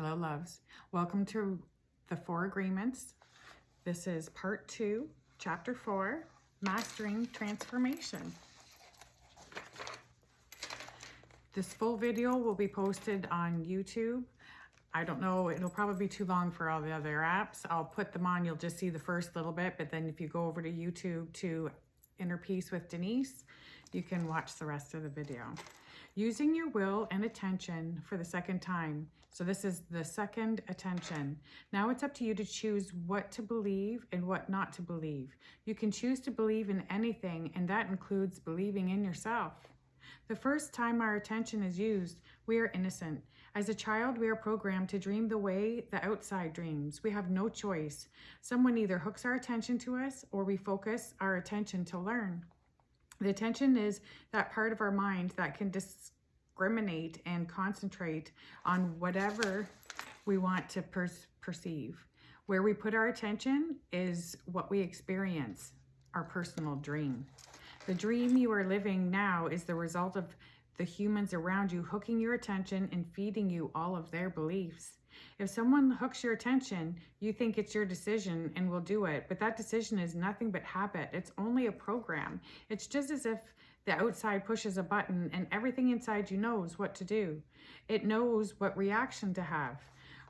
Hello, loves. Welcome to the 4 agreements. This is part 2, chapter 4, mastering transformation. This full video will be posted on YouTube. I don't know, it'll probably be too long for all the other apps. I'll put them on, you'll just see the first little bit, but then if you go over to YouTube to Innerpeace with Denise, you can watch the rest of the video. Using your will and attention for the second time. So this is the second attention. Now it's up to you to choose what to believe and what not to believe. You can choose to believe in anything, and that includes believing in yourself. The first time our attention is used, we are innocent. As a child, we are programmed to dream the way the outside dreams. We have no choice. Someone either hooks our attention to us or we focus our attention to learn. The attention is that part of our mind that can discriminate and concentrate on whatever we want to perceive. Where we put our attention is what we experience, our personal dream. The dream you are living now is the result of the humans around you hooking your attention and feeding you all of their beliefs. If someone hooks your attention, you think it's your decision and will do it, but that decision is nothing but habit. It's only a program. It's just as if the outside pushes a button and everything inside you knows what to do. It knows what reaction to have.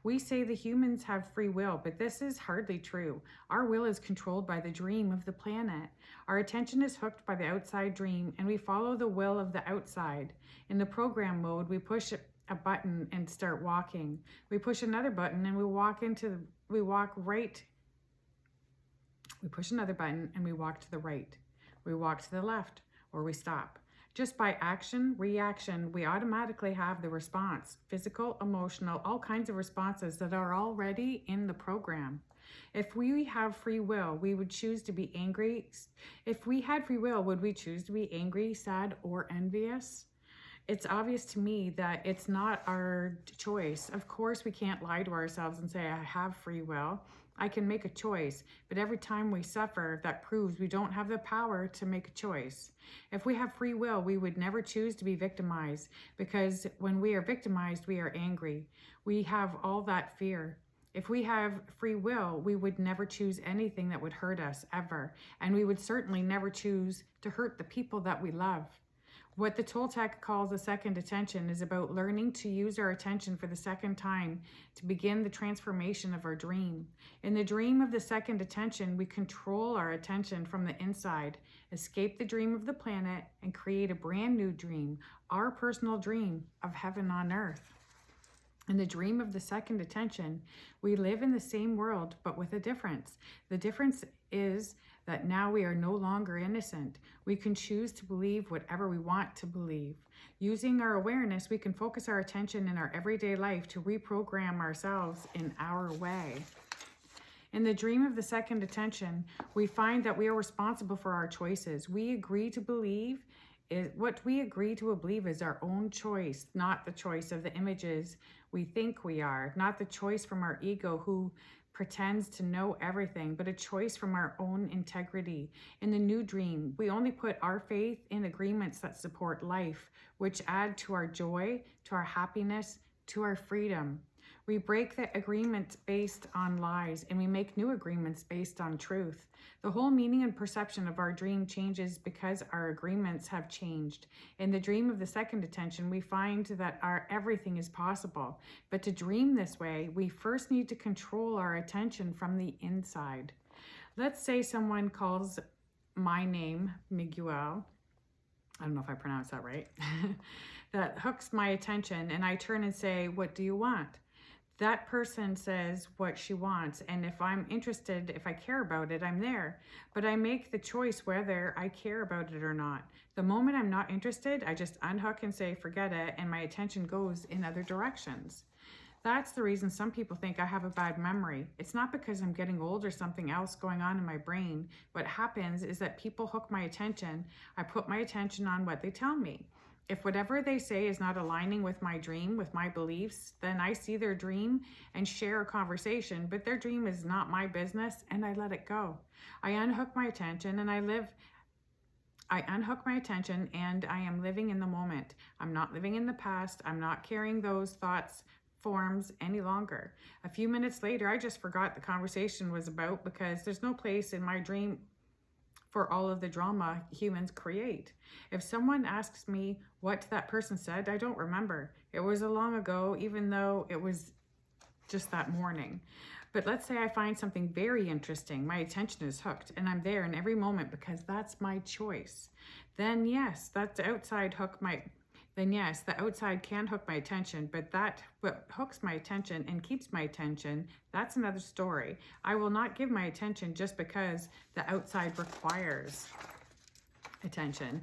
We say the humans have free will, but this is hardly true. Our will is controlled by the dream of the planet. Our attention is hooked by the outside dream, and we follow the will of the outside. In the program mode, we push a button and start walking. We push another button and we push another button and we walk to the right. We walk to the left, or we stop. Just by action, reaction, we automatically have the response, physical, emotional, all kinds of responses that are already in the program. If we have free will, we would choose to be angry. If we had free will, would we choose to be angry, sad, or envious? It's obvious to me that it's not our choice. Of course, we can't lie to ourselves and say, I have free will. I can make a choice, but every time we suffer, that proves we don't have the power to make a choice. If we have free will, we would never choose to be victimized, because when we are victimized, we are angry. We have all that fear. If we have free will, we would never choose anything that would hurt us, ever. And we would certainly never choose to hurt the people that we love. What the Toltec calls a second attention is about learning to use our attention for the second time to begin the transformation of our dream. In the dream of the second attention, we control our attention from the inside, escape the dream of the planet, and create a brand new dream, our personal dream of heaven on earth. In the dream of the second attention, we live in the same world, but with a difference. The difference is that now we are no longer innocent. We can choose to believe whatever we want to believe. Using our awareness, we can focus our attention in our everyday life to reprogram ourselves in our way. In the dream of the second attention, we find that we are responsible for our choices. What we agree to believe is our own choice, not the choice of the images we think we are, not the choice from our ego who pretends to know everything, but a choice from our own integrity. In the new dream, we only put our faith in agreements that support life, which add to our joy, to our happiness, to our freedom. We break the agreements based on lies, and we make new agreements based on truth. The whole meaning and perception of our dream changes because our agreements have changed. In the dream of the second attention, we find that everything is possible. But to dream this way, we first need to control our attention from the inside. Let's say someone calls my name, Miguel. I don't know if I pronounced that right. That hooks my attention, and I turn and say, what do you want? That person says what she wants, and if I'm interested, if I care about it, I'm there. But I make the choice whether I care about it or not. The moment I'm not interested, I just unhook and say, forget it, and my attention goes in other directions. That's the reason some people think I have a bad memory. It's not because I'm getting old or something else going on in my brain. What happens is that people hook my attention. I put my attention on what they tell me. If whatever they say is not aligning with my dream, with my beliefs, then I see their dream and share a conversation, but their dream is not my business, and I let it go. I unhook my attention and I am living in the moment. I'm not living in the past. I'm not carrying those thoughts forms any longer. A few minutes later, I just forgot the conversation was about, because there's no place in my dream for all of the drama humans create. If someone asks me what that person said, I don't remember. It was a long ago, even though it was just that morning. But let's say I find something very interesting. My attention is hooked and I'm there in every moment because that's my choice. Then yes, that's outside hook my then yes, the outside can hook my attention, but that what hooks my attention and keeps my attention, that's another story. I will not give my attention just because the outside requires attention.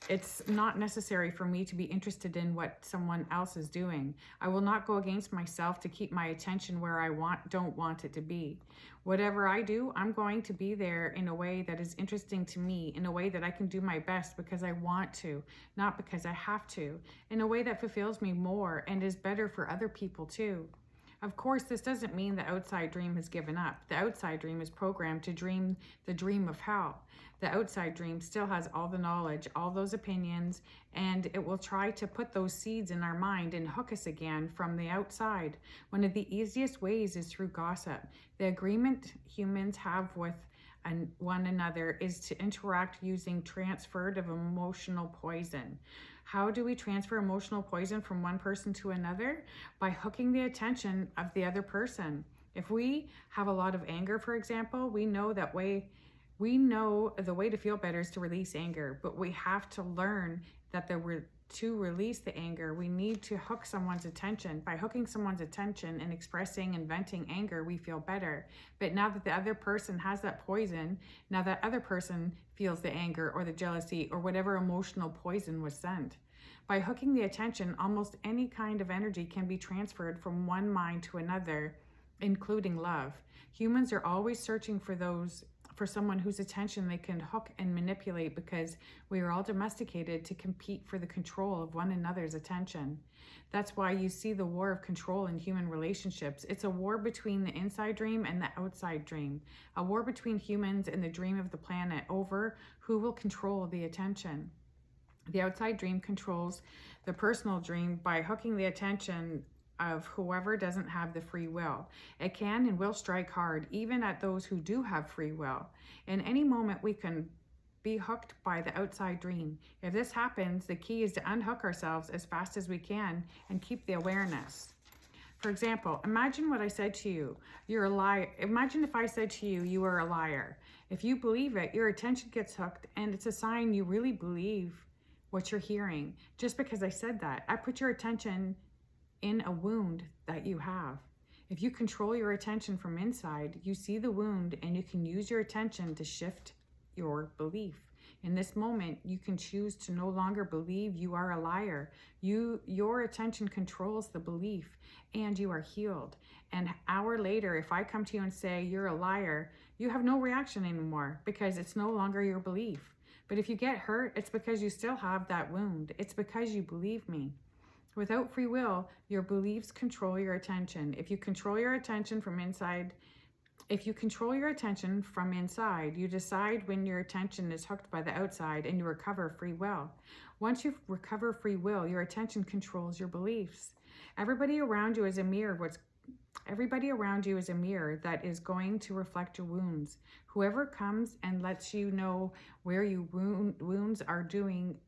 It's not necessary for me to be interested in what someone else is doing. I will not go against myself to keep my attention where I don't want it to be. Whatever I do, I'm going to be there in a way that is interesting to me, in a way that I can do my best because I want to, not because I have to, in a way that fulfills me more and is better for other people too. Of course, this doesn't mean the outside dream has given up. The outside dream is programmed to dream the dream of hell. The outside dream still has all the knowledge, all those opinions, and it will try to put those seeds in our mind and hook us again from the outside. One of the easiest ways is through gossip. The agreement humans have with one another is to interact using transferred of emotional poison. How do we transfer emotional poison from one person to another? By hooking the attention of the other person. If we have a lot of anger, for example, we know the way to feel better is to release anger, but we have to learn that to release the anger, we need to hook someone's attention. By hooking someone's attention and expressing and venting anger, we feel better. But now that the other person has that poison, now that other person feels the anger or the jealousy or whatever emotional poison was sent. By hooking the attention, almost any kind of energy can be transferred from one mind to another, including love. Humans are always searching for someone whose attention they can hook and manipulate, because we are all domesticated to compete for the control of one another's attention. That's why you see the war of control in human relationships. It's a war between the inside dream and the outside dream, a war between humans and the dream of the planet over who will control the attention. The outside dream controls the personal dream by hooking the attention of whoever doesn't have the free will. It can and will strike hard, even at those who do have free will. In any moment, we can be hooked by the outside dream. If this happens, the key is to unhook ourselves as fast as we can and keep the awareness. For example, imagine what I said to you. You're a liar. Imagine if I said to you, you are a liar. If you believe it, your attention gets hooked, and it's a sign you really believe what you're hearing. Just because I said that, I put your attention in a wound that you have. If you control your attention from inside, you see the wound and you can use your attention to shift your belief. In this moment, you can choose to no longer believe you are a liar. Your attention controls the belief and you are healed. An hour later, if I come to you and say you're a liar, you have no reaction anymore because it's no longer your belief. But if you get hurt, it's because you still have that wound. It's because you believe me. Without free will, your beliefs control your attention. If you control your attention from inside, you decide when your attention is hooked by the outside and you recover free will. Once you recover free will, your attention controls your beliefs. Everybody around you is a mirror that is going to reflect your wounds. Whoever comes and lets you know where your wounds are doing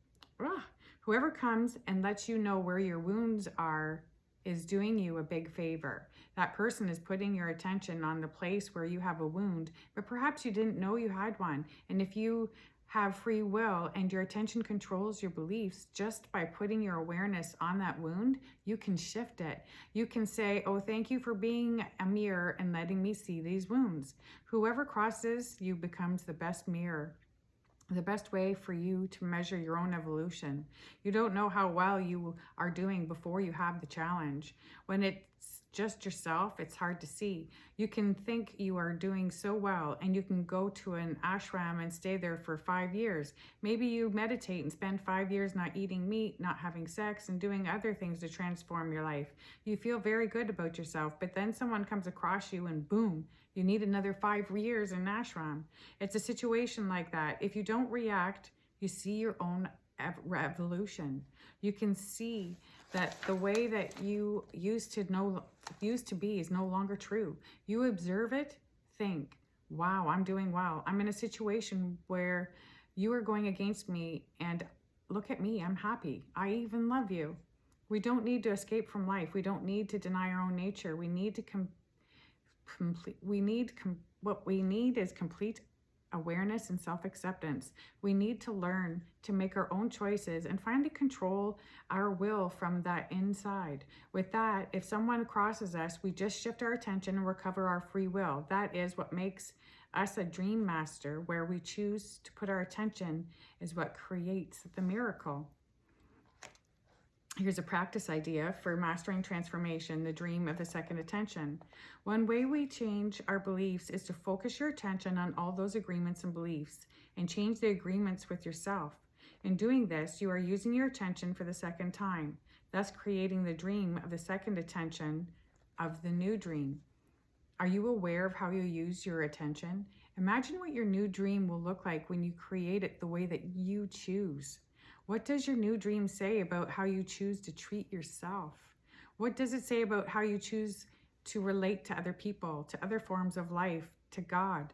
is doing you a big favor. That person is putting your attention on the place where you have a wound, but perhaps you didn't know you had one. And if you have free will and your attention controls your beliefs, just by putting your awareness on that wound, you can shift it. You can say, oh, thank you for being a mirror and letting me see these wounds. Whoever crosses you becomes the best mirror. The best way for you to measure your own evolution. You don't know how well you are doing before you have the challenge. When it's just yourself, it's hard to see. You can think you are doing so well and you can go to an ashram and stay there for 5 years. Maybe you meditate and spend 5 years not eating meat, not having sex, and doing other things to transform your life. You feel very good about yourself, but then someone comes across you and boom, you need another 5 years in ashram. It's a situation like that. If you don't react, you see your own evolution. You can see that the way that you used to be is no longer true. You observe it, think, wow, I'm doing well. I'm in a situation where you are going against me, and look at me, I'm happy. I even love you. We don't need to escape from life. We don't need to deny our own nature. We need to what we need is complete awareness and self-acceptance. We need to learn to make our own choices and finally control our will from that inside. With that, if someone crosses us, we just shift our attention and recover our free will. That is what makes us a dream master. Where we choose to put our attention is what creates the miracle. Here's a practice idea for mastering transformation, the dream of the second attention. One way we change our beliefs is to focus your attention on all those agreements and beliefs and change the agreements with yourself. In doing this, you are using your attention for the second time, thus creating the dream of the second attention of the new dream. Are you aware of how you use your attention? Imagine what your new dream will look like when you create it the way that you choose. What does your new dream say about how you choose to treat yourself? What does it say about how you choose to relate to other people, to other forms of life, to God?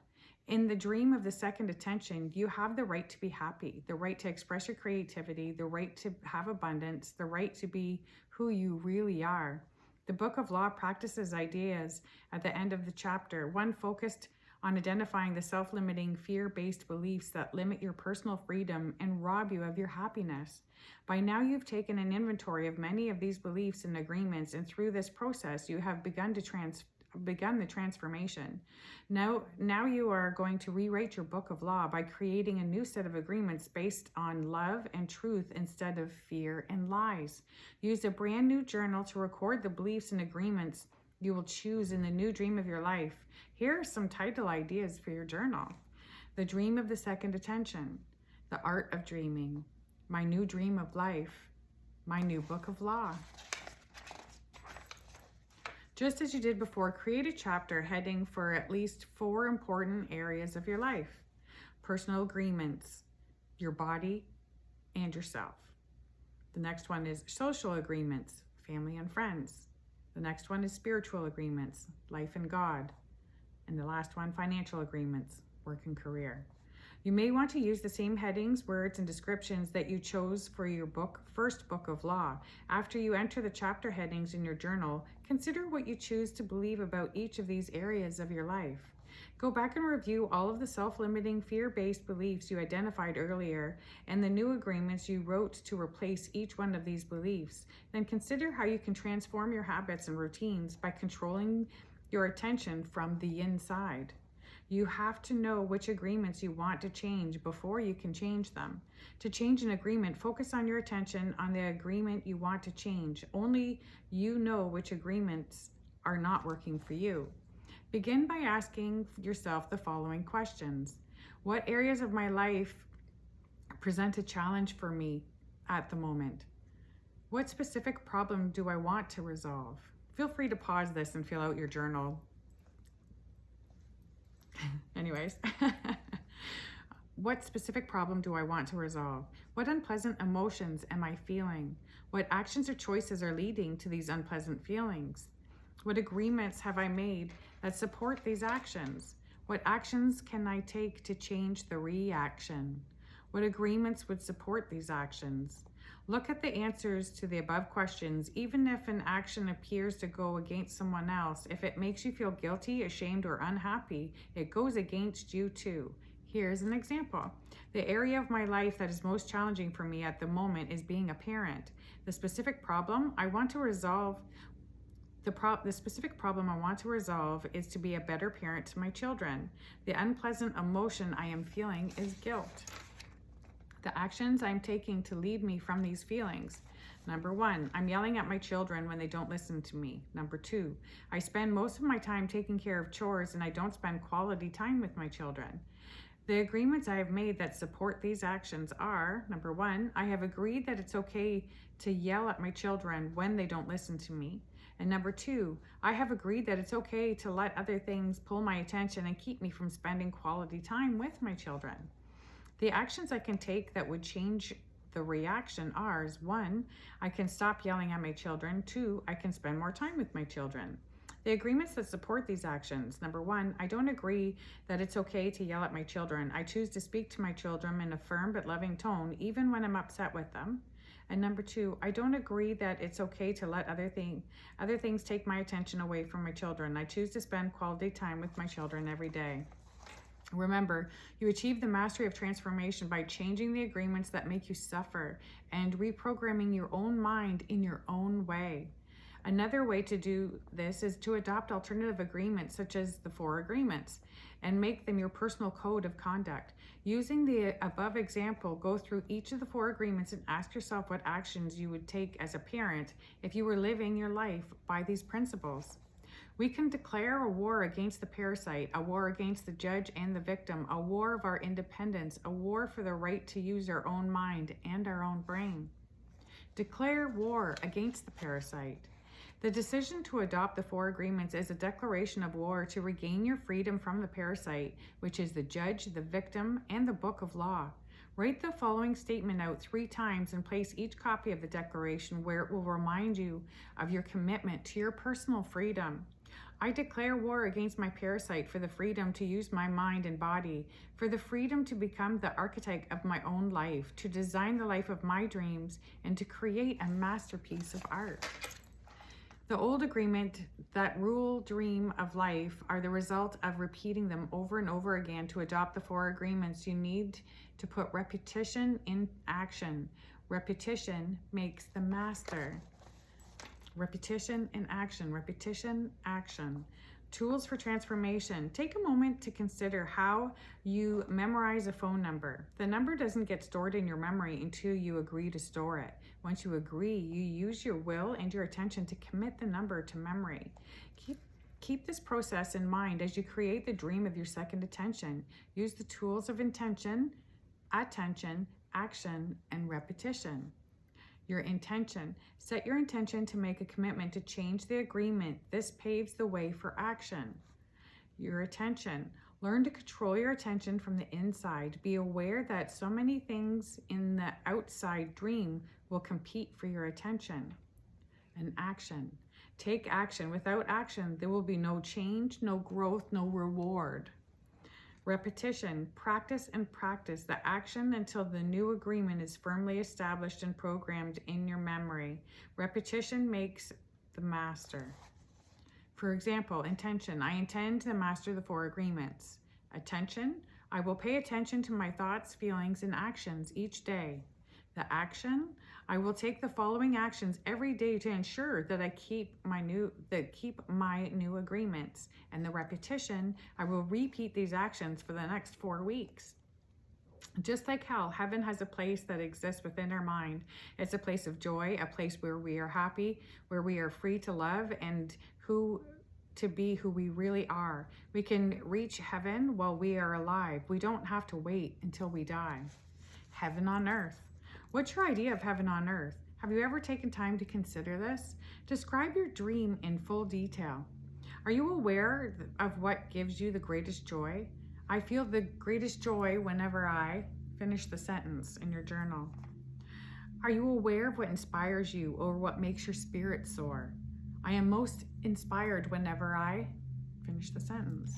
In the dream of the second attention, you have the right to be happy, the right to express your creativity, the right to have abundance, the right to be who you really are. The Book of Law practices ideas at the end of the chapter. One focused on identifying the self-limiting, fear-based beliefs that limit your personal freedom and rob you of your happiness. By now, you've taken an inventory of many of these beliefs and agreements, and through this process, you have begun the transformation. Now you are going to rewrite your Book of Law by creating a new set of agreements based on love and truth instead of fear and lies. Use a brand new journal to record the beliefs and agreements you will choose in the new dream of your life. Here are some title ideas for your journal. The Dream of the Second Attention, The Art of Dreaming, My New Dream of Life, My New Book of Law. Just as you did before, create a chapter heading for at least 4 important areas of your life. Personal agreements, your body and yourself. The next one is social agreements, family and friends. The next one is spiritual agreements, life and God. And the last one, financial agreements, work and career. You may want to use the same headings, words, and descriptions that you chose for your first book of law. After you enter the chapter headings in your journal, consider what you choose to believe about each of these areas of your life. Go back and review all of the self-limiting, fear-based beliefs you identified earlier and the new agreements you wrote to replace each one of these beliefs. Then consider how you can transform your habits and routines by controlling your attention from the inside. You have to know which agreements you want to change before you can change them. To change an agreement, focus on your attention on the agreement you want to change. Only you know which agreements are not working for you. Begin by asking yourself the following questions. What areas of my life present a challenge for me at the moment? What specific problem do I want to resolve? Feel free to pause this and fill out your journal. Anyways, what specific problem do I want to resolve? What unpleasant emotions am I feeling? What actions or choices are leading to these unpleasant feelings? What agreements have I made that support these actions? What actions can I take to change the reaction? What agreements would support these actions? Look at the answers to the above questions. Even if an action appears to go against someone else, if it makes you feel guilty, ashamed, or unhappy, it goes against you too. Here's an example. The area of my life that is most challenging for me at the moment is being a parent. The specific problem I want to resolve is to be a better parent to my children. The unpleasant emotion I am feeling is guilt. The actions I'm taking to lead me from these feelings. Number 1, I'm yelling at my children when they don't listen to me. Number 2, I spend most of my time taking care of chores and I don't spend quality time with my children. The agreements I have made that support these actions are, number 1, I have agreed that it's okay to yell at my children when they don't listen to me. And number 2, I have agreed that it's okay to let other things pull my attention and keep me from spending quality time with my children. The actions I can take that would change the reaction are: 1, I can stop yelling at my children. 2, I can spend more time with my children. The agreements that support these actions: number 1, I don't agree that it's okay to yell at my children. I choose to speak to my children in a firm but loving tone, even when I'm upset with them. And number 2, I don't agree that it's okay to let other things take my attention away from my children. I choose to spend quality time with my children every day. Remember, you achieve the mastery of transformation by changing the agreements that make you suffer and reprogramming your own mind in your own way. Another way to do this is to adopt alternative agreements, such as the 4 agreements, and make them your personal code of conduct. Using the above example, go through each of the 4 agreements and ask yourself what actions you would take as a parent if you were living your life by these principles. We can declare a war against the parasite, a war against the judge and the victim, a war of our independence, a war for the right to use our own mind and our own brain. Declare war against the parasite. The decision to adopt the 4 agreements is a declaration of war to regain your freedom from the parasite, which is the judge, the victim, and the book of law. Write the following statement out 3 times and place each copy of the declaration where it will remind you of your commitment to your personal freedom. I declare war against my parasite for the freedom to use my mind and body, for the freedom to become the architect of my own life, to design the life of my dreams, and to create a masterpiece of art. The old agreement, that rule, dream of life, are the result of repeating them over and over again. To adopt the 4 agreements, you need to put repetition in action. Repetition makes the master. Repetition in action, repetition, action. Tools for transformation. Take a moment to consider how you memorize a phone number. The number doesn't get stored in your memory until you agree to store it. Once you agree, you use your will and your attention to commit the number to memory. Keep this process in mind as you create the dream of your second attention. Use the tools of intention, attention, action, and repetition. Your intention. Set your intention to make a commitment to change the agreement. This paves the way for action. Your attention. Learn to control your attention from the inside. Be aware that so many things in the outside dream will compete for your attention. And action. Take action. Without action, there will be no change, no growth, no reward. Repetition. Practice and practice the action until the new agreement is firmly established and programmed in your memory. Repetition makes the master. For example, intention. I intend to master the 4 agreements. Attention. I will pay attention to my thoughts, feelings, and actions each day. The action. I will take the following actions every day to ensure that I keep my new agreements. And the repetition, I will repeat these actions for the next 4 weeks. Just like how heaven has a place that exists within our mind. It's a place of joy, a place where we are happy, where we are free to love and to be who we really are. We can reach heaven while we are alive. We don't have to wait until we die. Heaven on earth. What's your idea of heaven on earth? Have you ever taken time to consider this? Describe your dream in full detail. Are you aware of what gives you the greatest joy? I feel the greatest joy whenever I finish the sentence in your journal. Are you aware of what inspires you or what makes your spirit soar? I am most inspired whenever I finish the sentence.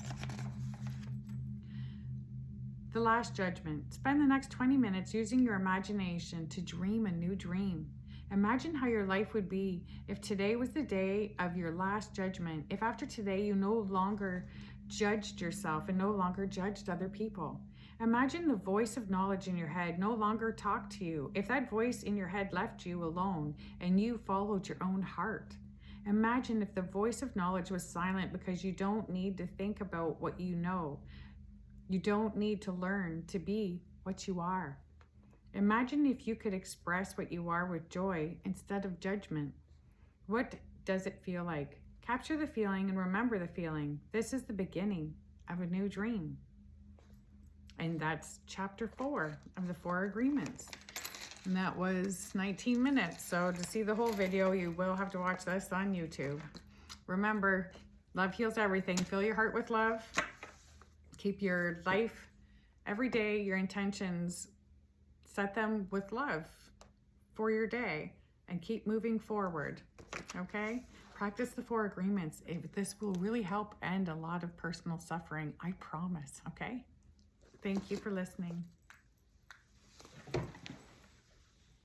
The last judgment. Spend the next 20 minutes using your imagination to dream a new dream. Imagine how your life would be if today was the day of your last judgment. If after today you no longer judged yourself and no longer judged other people. Imagine the voice of knowledge in your head no longer talked to you. If that voice in your head left you alone and you followed your own heart. Imagine if the voice of knowledge was silent because you don't need to think about what you know. You don't need to learn to be what you are. Imagine if you could express what you are with joy instead of judgment. What does it feel like? Capture the feeling and remember the feeling. This is the beginning of a new dream. And that's chapter 4 of the 4 agreements. And that was 19 minutes. So to see the whole video, you will have to watch this on YouTube. Remember, love heals everything. Fill your heart with love. Keep your life every day, your intentions, set them with love. for your day and keep moving forward, okay? Practice the 4 agreements. This will really help end a lot of personal suffering, I promise, okay? Thank you for listening.